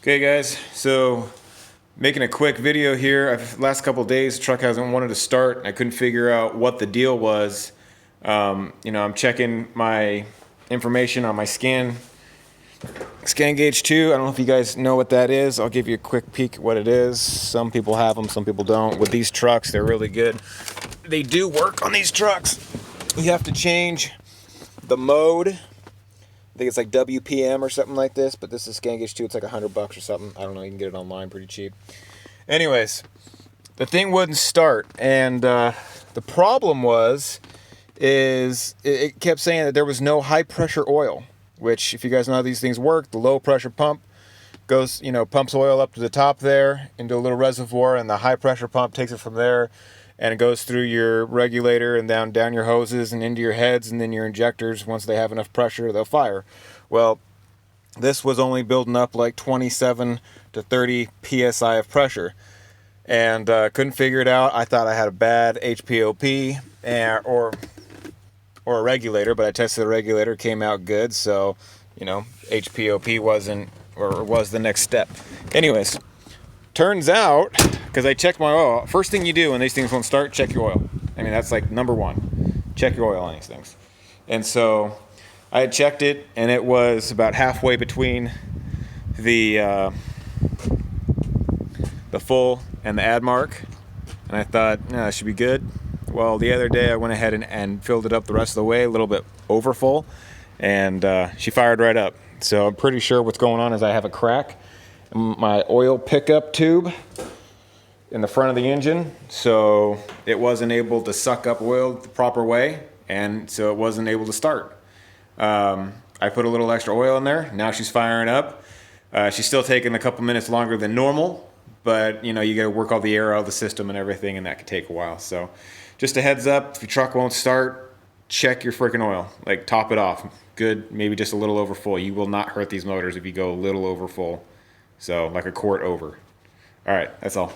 Okay guys, so making a quick video here. Last couple days truck hasn't wanted to start and I couldn't figure out what the deal was. I'm checking my information on my scan gauge 2. I don't know if you guys know what that is. I'll give you a quick peek at what it is. Some people have them, some people don't. With these trucks, they're really good. They do work on these trucks. You have to change the mode. I think it's like WPM or something like this, but this is scan gauge 2. It's like $100 or something. I don't know. You can get it online pretty cheap. Anyways, the thing wouldn't start, and the problem is it kept saying that there was no high pressure oil. Which, if you guys know how these things work, the low pressure pump goes, pumps oil up to the top there into a little reservoir, and the high pressure pump takes it from there, and it goes through your regulator and down your hoses and into your heads, and then your injectors. Once they have enough pressure, they'll fire. Well, this was only building up like 27 to 30 psi of pressure, and couldn't figure it out. I thought I had a bad HPOP or a regulator, but I tested the regulator, came out good. So, HPOP was the next step. Anyways, turns out, because I checked my oil, first thing you do when these things won't start, check your oil. I mean, that's like number one. Check your oil on these things. And so I had checked it, and it was about halfway between the full and the add mark. And I thought, that should be good. Well, the other day I went ahead and filled it up the rest of the way, a little bit over full, and she fired right up. So I'm pretty sure what's going on is I have a crack in my oil pickup tube in the front of the engine, so it wasn't able to suck up oil the proper way, and so it wasn't able to start. I put a little extra oil in there. Now she's firing up. She's still taking a couple minutes longer than normal, but you got to work all the air out of the system and everything, and that could take a while. So just a heads up, if your truck won't start, check your freaking oil. Like, top it off. Good, maybe just a little over full. You will not hurt these motors if you go a little over full. So like a quart over. All right, that's all.